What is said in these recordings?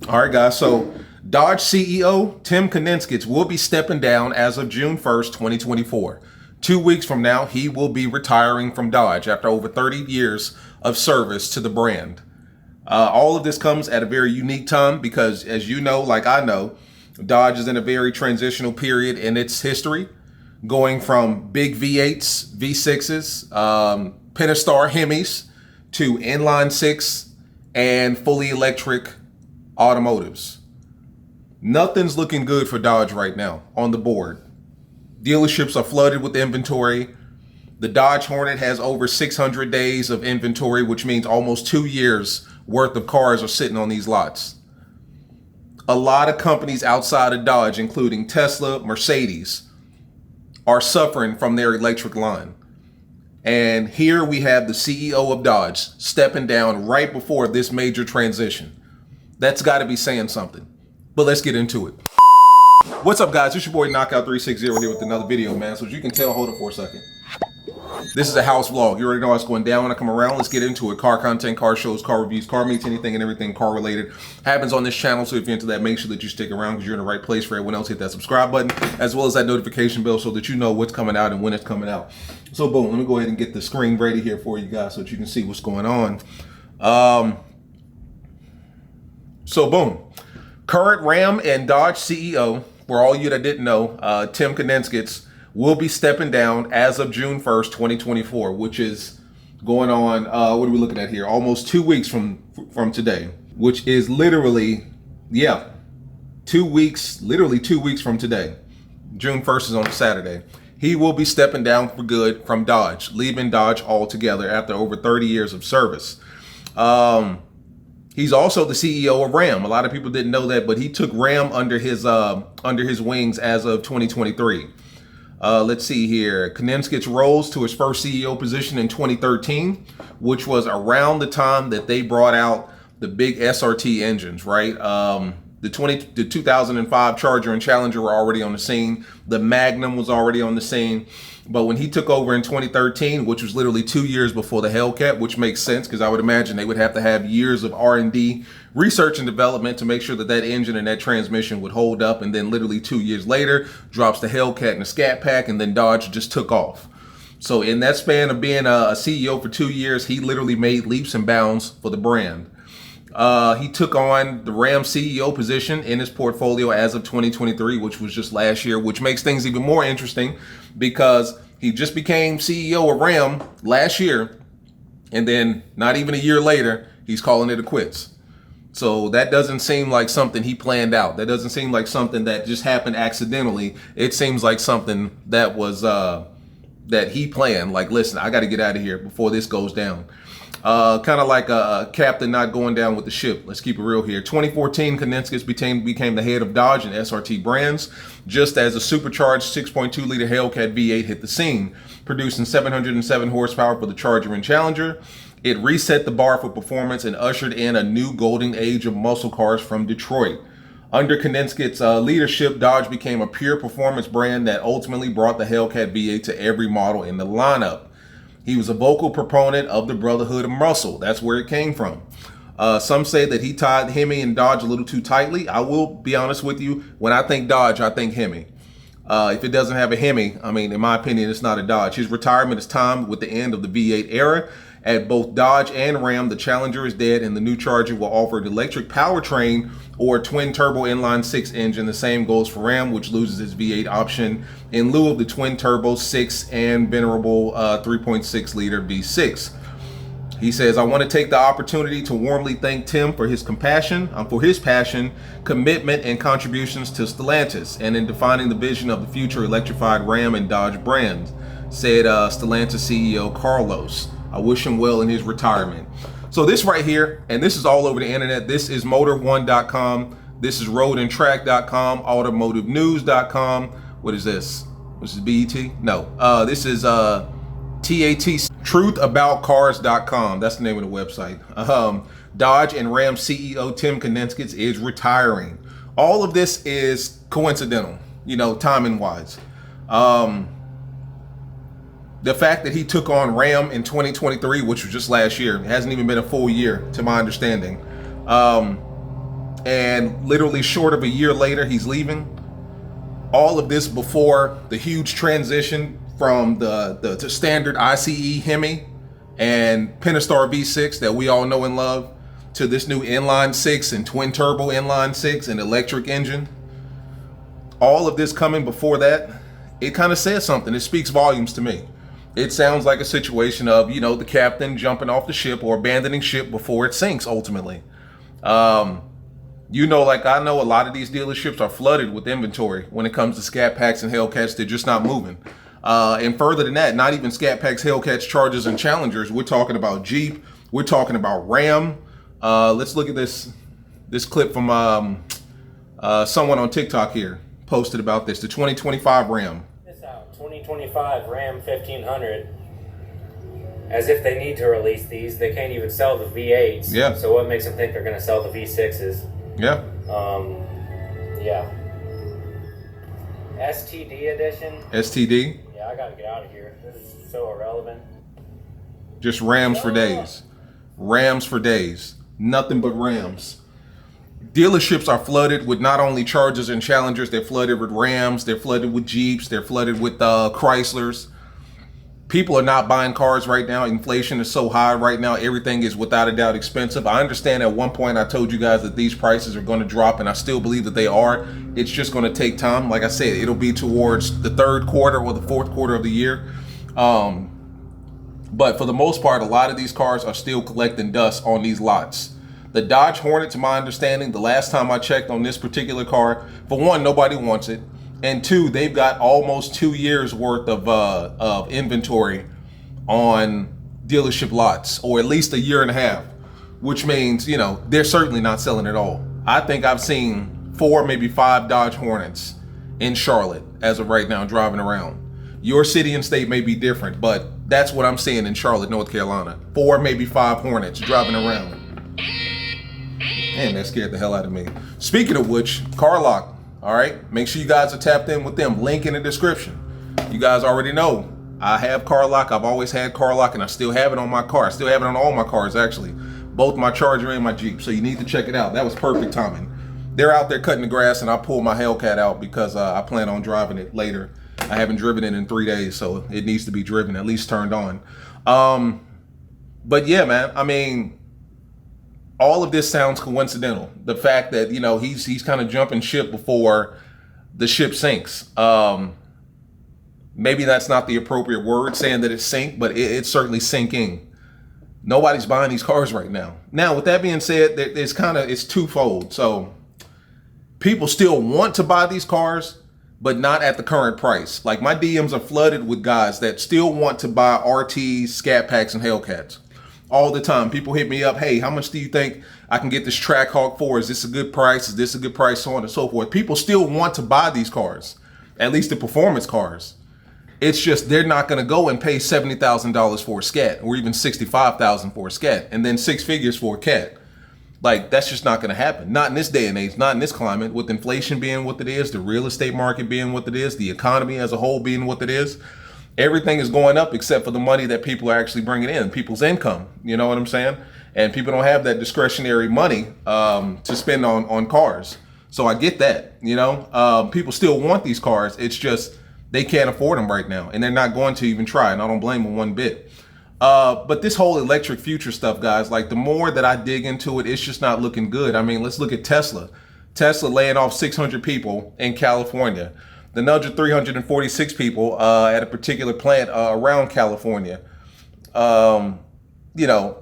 All right, guys. So Dodge CEO Tim Kuniskin will be stepping down as of June 1st, 2024. 2 weeks from now, he will be retiring from Dodge after over 30 years of service to the brand. All of this comes at a very unique time because, as you know, like I know, Dodge is in a very transitional period in its history, going from big V8s, V6s, Pentastar Hemis to inline six and fully electric automotives. Nothing's looking good for Dodge right now on the board. Dealerships are flooded with inventory. The Dodge Hornet has over 600 days of inventory, which means almost 2 years worth of cars are sitting on these lots. A lot of companies outside of Dodge, including Tesla, Mercedes, are suffering from their electric line. And here we have the CEO of Dodge stepping down right before this major transition. That's got to be saying something. But let's get into it. What's up, guys? It's your boy Knockout360 here with another video, man. So as you can tell, hold it for a second. This is a house vlog. You already know what's going down when I come around. Let's get into it. Car content, car shows, car reviews, car meets, anything and everything car related happens on this channel. So if you're into that, make sure that you stick around because you're in the right place. For everyone else, hit that subscribe button as well as that notification bell so that you know what's coming out and when it's coming out. So boom, let me go ahead and get the screen ready here for you guys so that you can see what's going on. So boom, current Ram and Dodge CEO, for all you that didn't know, Tim Kuniskin, will be stepping down as of June 1st, 2024, which is going on, what are we looking at here? Almost 2 weeks from today, which is literally, 2 weeks, literally 2 weeks from today. June 1st is on a Saturday. He will be stepping down for good from Dodge, leaving Dodge altogether after over 30 years of service. He's also the CEO of Ram. A lot of people didn't know that, but he took Ram under his wings as of 2023. Let's see here. Kuniskin rose to his first CEO position in 2013, which was around the time that they brought out the big SRT engines, right? The 2005 Charger and Challenger were already on the scene. The Magnum was already on the scene. But when he took over in 2013, which was literally 2 years before the Hellcat, which makes sense because I would imagine they would have to have years of R&D, research and development to make sure that that engine and that transmission would hold up. And then literally 2 years later, drops the Hellcat and the Scat Pack, and then Dodge just took off. So in that span of being a CEO for 2 years, he literally made leaps and bounds for the brand. He took on the RAM CEO position in his portfolio as of 2023, which was just last year, which makes things even more interesting because he just became CEO of RAM last year. And then not even a year later, he's calling it a quits. So that doesn't seem like something he planned out. That doesn't seem like something that just happened accidentally. It seems like something that was, that he planned. Like, listen, I got to get out of here before this goes down. Kind of like a captain not going down with the ship. Let's keep it real here. 2014, Kuniskin became the head of Dodge and SRT brands, just as a supercharged 6.2 liter Hellcat V8 hit the scene, producing 707 horsepower for the Charger and Challenger. It reset the bar for performance and ushered in a new golden age of muscle cars from Detroit. Under Kuniskin's leadership, Dodge became a pure performance brand that ultimately brought the Hellcat V8 to every model in the lineup. He was a vocal proponent of the Brotherhood of Muscle. That's where it came from. Some say that he tied Hemi and Dodge a little too tightly. I will be honest with you. When I think Dodge, I think Hemi. If it doesn't have a Hemi, I mean, in my opinion, it's not a Dodge. His retirement is timed with the end of the V8 era. At both Dodge and Ram, the Challenger is dead and the new Charger will offer an electric powertrain or a twin-turbo inline six engine. The same goes for Ram, which loses its V8 option in lieu of the twin-turbo 6 and venerable 3.6 liter V6. He says, I want to take the opportunity to warmly thank Tim for his passion, commitment, and contributions to Stellantis and in defining the vision of the future electrified Ram and Dodge brands, said Stellantis CEO CarLock. I wish him well in his retirement. So this right here, and this is all over the internet. This is motor1.com. This is roadandtrack.com, automotivenews.com. What is this? This is BET? No. This is TAT, truthaboutcars.com. That's the name of the website. Dodge and Ram CEO Tim Kuniskin is retiring. All of this is coincidental, you know, timing wise. The fact that he took on Ram in 2023, which was just last year, it hasn't even been a full year to my understanding. and literally short of a year later, he's leaving. All of this before the huge transition from the standard ICE Hemi and Pentastar V6 that we all know and love to this new inline 6 and twin turbo inline 6 and electric engine. All of this coming before that, it kind of says something. It speaks volumes to me. It sounds like a situation of, you know, the captain jumping off the ship or abandoning ship before it sinks ultimately. You know, like I know a lot of these dealerships are flooded with inventory when it comes to Scat Packs and Hellcats. They're just not moving. And further than that, not even Scat Packs, Hellcats, Chargers, and Challengers. We're talking about Jeep. We're talking about Ram. Let's look at this clip from someone on TikTok here posted about this. The 2025 Ram. This out 2025 Ram 1500. As if they need to release these, they can't even sell the V8s. Yeah. So what makes them think they're going to sell the V6s? Yeah. Yeah. STD edition. STD. Yeah, I gotta get out of here. This is so irrelevant. Just Rams for days. Rams for days. Nothing but Rams. Dealerships are flooded with not only Chargers and Challengers, they're flooded with Rams, they're flooded with Jeeps, they're flooded with Chryslers. People are not buying cars right now. Inflation is so high right now. Everything is without a doubt expensive. I understand at one point I told you guys that these prices are going to drop, and I still believe that they are. It's just going to take time. Like I said, it'll be towards the third quarter or the fourth quarter of the year. But for the most part, a lot of these cars are still collecting dust on these lots. The Dodge Hornet, to my understanding, the last time I checked on this particular car, for one, nobody wants it. And two, they've got almost 2 years worth of inventory on dealership lots, or at least a year and a half, which means, you know, they're certainly not selling it all. I think I've seen 4, maybe 5 Dodge Hornets in Charlotte as of right now driving around. Your city and state may be different, but that's what I'm seeing in Charlotte, North Carolina. 4, maybe 5 Hornets driving around. Man, that scared the hell out of me. Speaking of which, CarLock. All right, make sure you guys are tapped in with them. Link in the description. You guys already know I have CarLock. I've always had CarLock, and I still have it on my car. I still have it on all my cars, actually, both my Charger and my Jeep. So you need to check it out. That was perfect timing. They're out there cutting the grass, and I pulled my Hellcat out because I plan on driving it later. I haven't driven it in 3 days, so it needs to be driven, at least turned on. But yeah, man, I mean, all of this sounds coincidental. The fact that, you know, he's kind of jumping ship before the ship sinks. Maybe that's not the appropriate word, saying that it's sink, but it's certainly sinking. Nobody's buying these cars right now. Now, with that being said, it's twofold. So people still want to buy these cars, but not at the current price. Like, my DMs are flooded with guys that still want to buy RTs, Scat Packs, and Hellcats. All the time, people hit me up. Hey, how much do you think I can get this Trackhawk for? Is this a good price? Is this a good price? So on and so forth. People still want to buy these cars, at least the performance cars. It's just they're not going to go and pay $70,000 for a Scat, or even $65,000 for a Scat, and then 6 figures for a Cat. Like, that's just not going to happen. Not in this day and age, not in this climate, with inflation being what it is, the real estate market being what it is, the economy as a whole being what it is. Everything is going up except for the money that people are actually bringing in, people's income. You know what I'm saying? And people don't have that discretionary money to spend on cars. So I get that, you know. People still want these cars. It's just they can't afford them right now. And they're not going to even try. And I don't blame them one bit. But this whole electric future stuff, guys, like, the more that I dig into it, it's just not looking good. I mean, let's look at Tesla. Tesla laying off 600 people in California. Another 346 people at a particular plant around California. You know,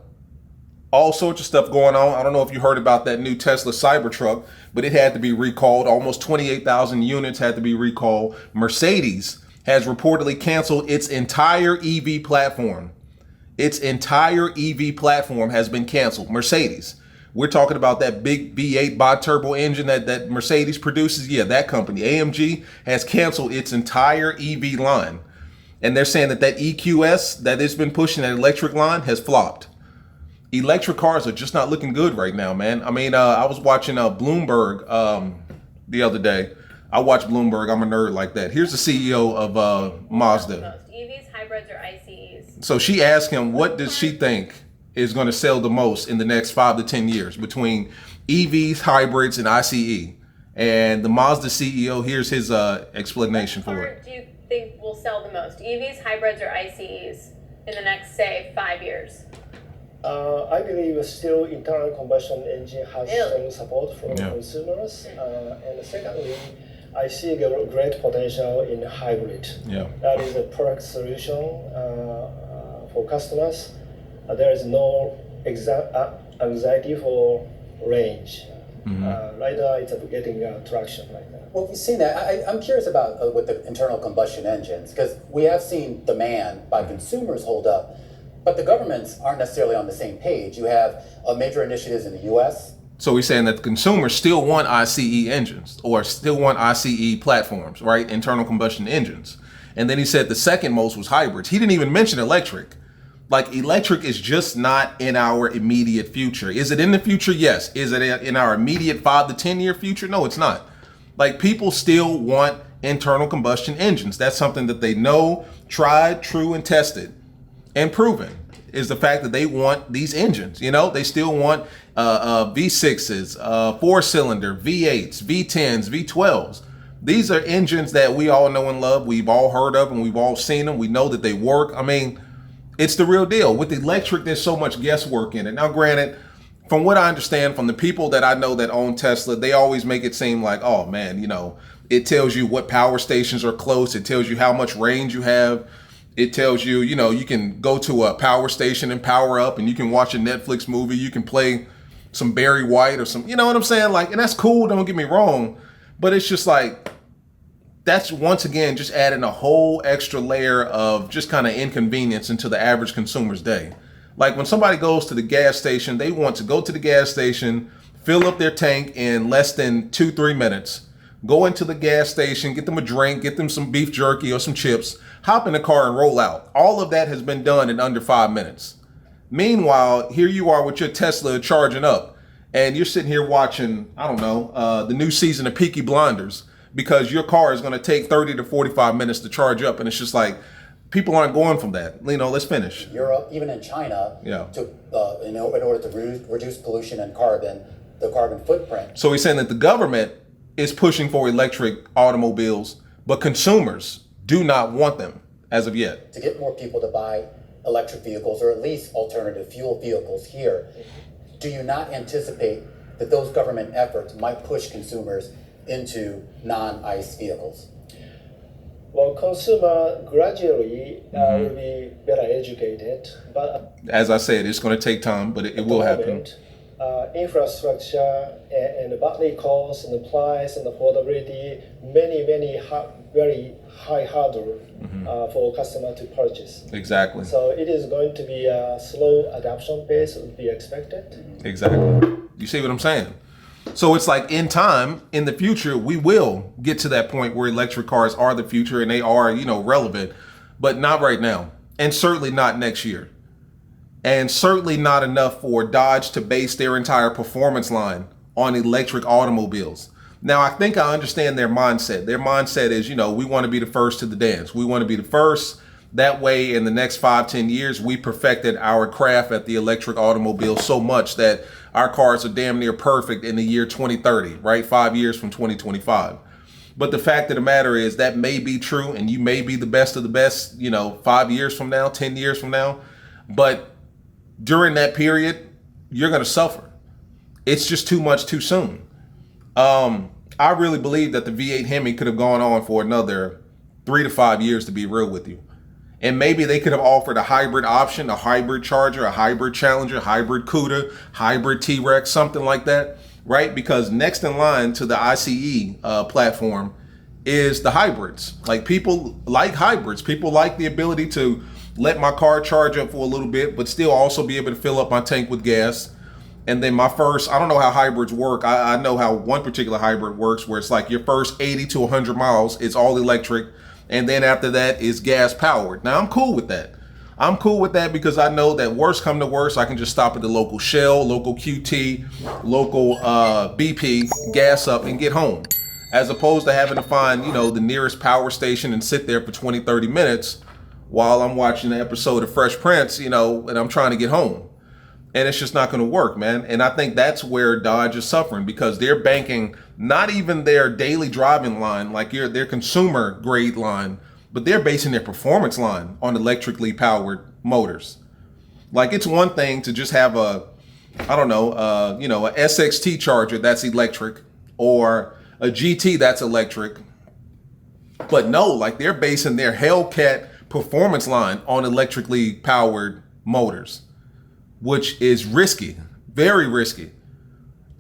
all sorts of stuff going on. I don't know if you heard about that new Tesla Cybertruck, but it had to be recalled. Almost 28,000 units had to be recalled. Mercedes has reportedly canceled its entire EV platform. Its entire EV platform has been canceled. Mercedes. We're talking about that big V8 bi-turbo engine that Mercedes produces. Yeah, that company, AMG, has canceled its entire EV line. And they're saying that EQS that it's been pushing, that electric line, has flopped. Electric cars are just not looking good right now, man. I mean, I was watching Bloomberg the other day. I watch Bloomberg. I'm a nerd like that. Here's the CEO of Mazda. EVs, hybrids, or ICEs? So she asked him, what does she think is going to sell the most in the next 5 to 10 years between EVs, hybrids, and ICE. And the Mazda CEO, here's his explanation for it. What car do you think will sell the most? EVs, hybrids, or ICEs in the next, say, 5 years? I believe still internal combustion engine has Really? some support from consumers. And secondly, I see a great potential in hybrid. Yeah. That is a product solution for customers. There is no anxiety for range. Right now, it's getting traction right now. Well, we've seen that. I'm curious about with the internal combustion engines, because we have seen demand by consumers hold up, but the governments aren't necessarily on the same page. You have major initiatives in the U.S. So he's saying that the consumers still want ICE engines or still want ICE platforms, right? Internal combustion engines. And then he said the second most was hybrids. He didn't even mention electric. Like, electric is just not in our immediate future. Is it in the future? Yes. Is it in our immediate 5 to 10 year future? No, it's not. Like, people still want internal combustion engines. That's something that they know, tried, true, and tested and proven is the fact that they want these engines. You know, they still want V6s, 4-cylinder, V8s, V10s, V12s. These are engines that we all know and love. We've all heard of and we've all seen them. We know that they work. I mean, it's the real deal. With electric, there's so much guesswork in it. Now, granted, from what I understand from the people that I know that own Tesla, they always make it seem like, oh man, you know, it tells you what power stations are close. It tells you how much range you have. It tells you, you know, you can go to a power station and power up and you can watch a Netflix movie. You can play some Barry White or some, you know what I'm saying? Like, and that's cool. Don't get me wrong. But it's just like, that's once again just adding a whole extra layer of just kind of inconvenience into the average consumer's day. Like, when somebody goes to the gas station, they want to go to the gas station, fill up their tank in less than 2-3 minutes, go into the gas station, get them a drink, get them some beef jerky or some chips, hop in the car and roll out. All of that has been done in under 5 minutes. Meanwhile, here you are with your Tesla charging up and you're sitting here watching, I don't know, the new season of Peaky Blinders, because your car is going to take 30 to 45 minutes to charge up. And it's just like, people aren't going from that. You know, let's finish. Europe, even in China, to in order to reduce pollution and the carbon footprint. So he's saying that the government is pushing for electric automobiles, but consumers do not want them as of yet. To get more people to buy electric vehicles or at least alternative fuel vehicles here, do you not anticipate that those government efforts might push consumers into non-ICE vehicles? Well, consumer gradually will be better educated, but as I said, it's going to take time, but it will happen. Infrastructure and battery costs and the price and affordability, many very high hurdle for customer to purchase. Exactly. So it is going to be a slow adoption pace would be expected. Exactly. You see what I'm saying? So it's like, in time, in the future, we will get to that point where electric cars are the future and they are, you know, relevant, but not right now. And certainly not next year. And certainly not enough for Dodge to base their entire performance line on electric automobiles. Now, I think I understand their mindset. Their mindset is, you know, we want to be the first to the dance. We want to be the first. That way, in the next 5-10 years, we perfected our craft at the electric automobile so much that our cars are damn near perfect in the year 2030, right? 5 years from 2025. But the fact of the matter is that may be true, and you may be the best of the best, you know, 5 years from now, 10 years from now. But during that period, you're going to suffer. It's just too much too soon. I really believe that the V8 Hemi could have gone on for another 3 to 5 years, to be real with you. And maybe they could have offered a hybrid option, a hybrid Charger, a hybrid Challenger, hybrid Cuda, hybrid T-Rex, something like that, right? Because next in line to the ICE platform is the hybrids. Like, people like hybrids. People like the ability to let my car charge up for a little bit, but still also be able to fill up my tank with gas. And then my first, I don't know how hybrids work. I know how one particular hybrid works, where it's like your first 80 to 100 miles, it's all electric. And then after that is gas powered. Now, I'm cool with that. I'm cool with that because I know that worst come to worst, I can just stop at the local Shell, local QT, local BP, gas up and get home. As opposed to having to find, you know, the nearest power station and sit there for 20, 30 minutes while I'm watching an episode of Fresh Prince, you know, and I'm trying to get home. And it's just not going to work, man. And I think that's where Dodge is suffering, because they're banking not even their daily driving line, like their consumer grade line, but they're basing their performance line on electrically powered motors. Like, it's one thing to just have a SXT charger that's electric, or a GT that's electric. But no, like, they're basing their Hellcat performance line on electrically powered motors, which is risky, very risky.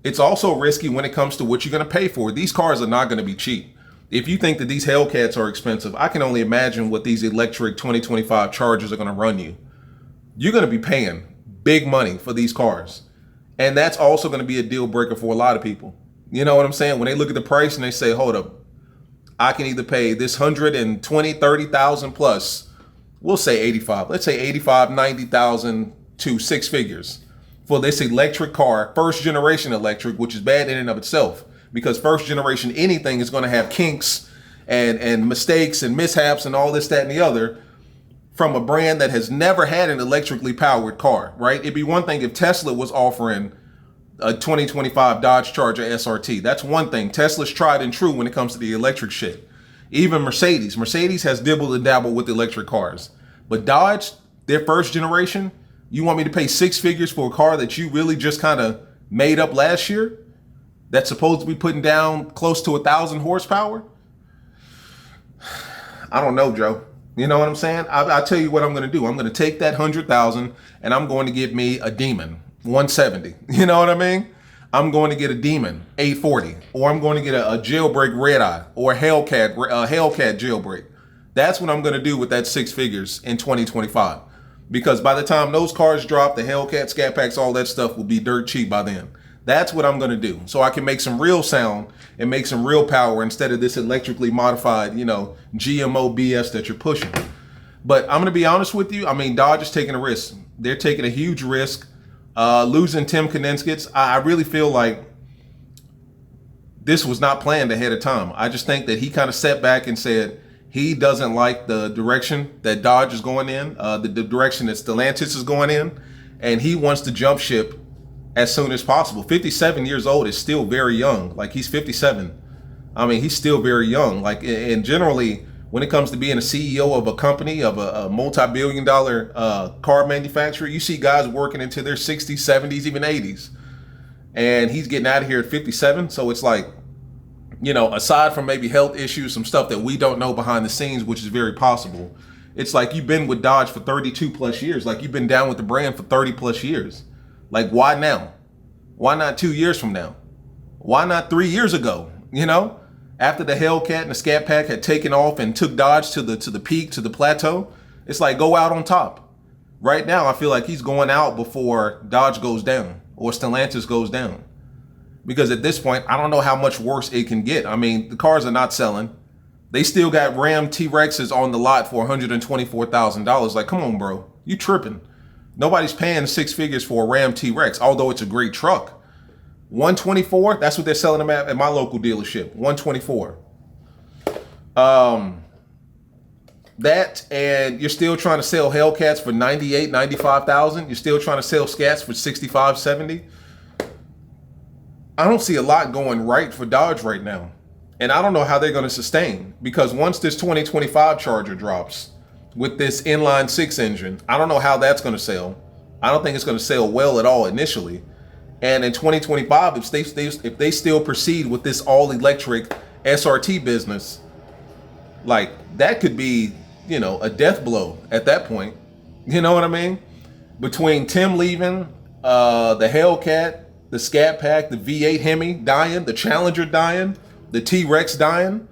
It's also risky when it comes to what you're going to pay for. These cars are not going to be cheap. If you think that these Hellcats are expensive, I can only imagine what these electric 2025 Chargers are going to run you. You're going to be paying big money for these cars. And that's also going to be a deal breaker for a lot of people. You know what I'm saying? When they look at the price and they say, hold up, I can either pay this 120, 30,000 plus, we'll say 85. Let's say 85, 90,000 to six figures for this electric car, first generation electric, which is bad in and of itself, because first generation anything is going to have kinks and mistakes and mishaps and all this, that, and the other, from a brand that has never had an electrically powered car, right? It'd be one thing if Tesla was offering a 2025 Dodge Charger SRT. That's one thing. Tesla's tried and true when it comes to the electric shit. Even Mercedes has dibbled and dabbled with electric cars. But Dodge, their first generation, you want me to pay six figures for a car that you really just kind of made up last year? That's supposed to be putting down close to 1,000 horsepower? I don't know, Joe. You know what I'm saying? I'll tell you what I'm going to do. I'm going to take that 100,000 and I'm going to get me a Demon 170. You know what I mean? I'm going to get a Demon 840, or I'm going to get a jailbreak red eye, or a Hellcat jailbreak. That's what I'm going to do with that six figures in 2025. Because by the time those cars drop, the Hellcat, Scat Packs, all that stuff will be dirt cheap by then. That's what I'm going to do. So I can make some real sound and make some real power instead of this electrically modified, GMO BS that you're pushing. But I'm going to be honest with you. I mean, Dodge is taking a risk. They're taking a huge risk. Losing Tim Kuniskis, I really feel like this was not planned ahead of time. I just think that he kind of sat back and said he doesn't like the direction that Dodge is going in, the direction that Stellantis is going in, and he wants to jump ship as soon as possible. 57 years old is still very young. Like, he's 57. I mean, he's still very young. Like, and generally, when it comes to being a CEO of a company, of a multi-billion-dollar car manufacturer, you see guys working into their 60s, 70s, even 80s. And he's getting out of here at 57. So it's like, aside from maybe health issues, some stuff that we don't know behind the scenes, which is very possible, it's like you've been with Dodge for 32 plus years. Like, you've been down with the brand for 30 plus years. Like, why now? Why not 2 years from now? Why not 3 years ago? After the Hellcat and the Scat Pack had taken off and took Dodge to the peak, to the plateau, it's like, go out on top. Right now, I feel like he's going out before Dodge goes down or Stellantis goes down. Because at this point, I don't know how much worse it can get. I mean, the cars are not selling. They still got Ram T-Rexes on the lot for $124,000. Like, come on, bro. You tripping. Nobody's paying six figures for a Ram T-Rex, although it's a great truck. 124, that's what they're selling them at my local dealership. 124. That, and you're still trying to sell Hellcats for 98, 95,000. You're still trying to sell Scats for 65, 70. I don't see a lot going right for Dodge right now. And I don't know how they're going to sustain, because once this 2025 Charger drops with this inline six engine, I don't know how that's going to sell. I don't think it's going to sell well at all initially. And in 2025, if they still proceed with this all electric SRT business, like, that could be, a death blow at that point. You know what I mean? Between Tim leaving, the Hellcat, the Scat Pack, the V8 Hemi dying, the Challenger dying, the T-Rex dying,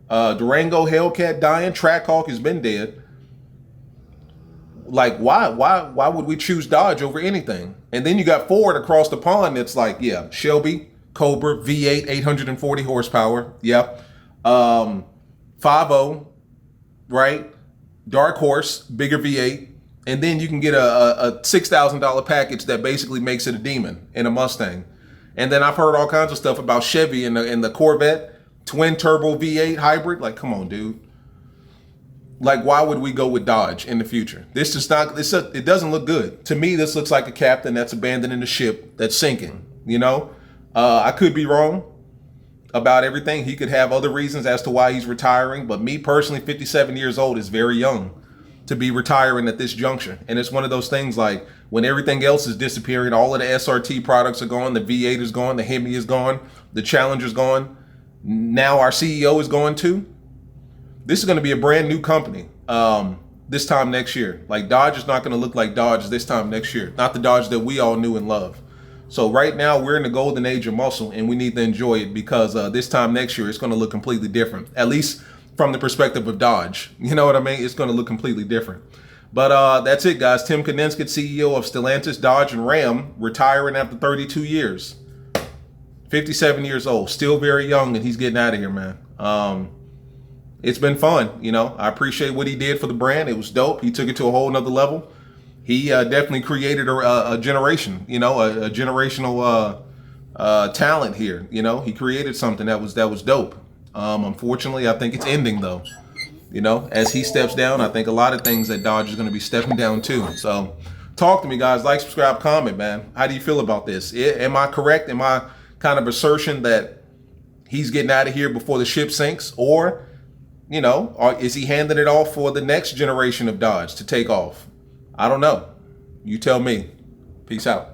Durango Hellcat dying, Trackhawk has been dead. Like, why would we choose Dodge over anything? And then you got Ford across the pond that's like, yeah, Shelby, Cobra, V8, 840 horsepower. Yep. 5.0, right? Dark Horse, bigger V8. And then you can get a $6,000 package that basically makes it a Demon and a Mustang. And then I've heard all kinds of stuff about Chevy and the Corvette, twin turbo V8 hybrid. Like, come on, dude. Like, why would we go with Dodge in the future? This is not, it doesn't look good. To me, this looks like a captain that's abandoning the ship that's sinking, you know? I could be wrong about everything. He could have other reasons as to why he's retiring. But me personally, 57 years old is very young to be retiring at this juncture. And it's one of those things like when everything else is disappearing, all of the SRT products are gone, the V8 is gone, the Hemi is gone, the Challenger's gone. Now our CEO is going too. This is going to be a brand new company this time next year. Like, Dodge is not going to look like Dodge this time next year. Not the Dodge that we all knew and loved. So right now we're in the golden age of muscle, and we need to enjoy it because this time next year it's going to look completely different. At least from the perspective of Dodge. You know what I mean? It's going to look completely different. But that's it, guys. Tim Kuniskis, CEO of Stellantis, Dodge, and Ram, retiring after 32 years. 57 years old, still very young, and he's getting out of here, man. It's been fun, you know. I appreciate what he did for the brand. It was dope. He took it to a whole nother level. He definitely created a generation, you know, a generational talent here. You know, he created something that was dope. Unfortunately, I think it's ending though. You know, as he steps down, I think a lot of things that Dodge is going to be stepping down too. So, talk to me, guys. Like, subscribe, comment, man. How do you feel about this? Am I correct? Am I kind of assertion that he's getting out of here before the ship sinks, or, you know, or is he handing it off for the next generation of Dodge to take off? I don't know. You tell me. Peace out.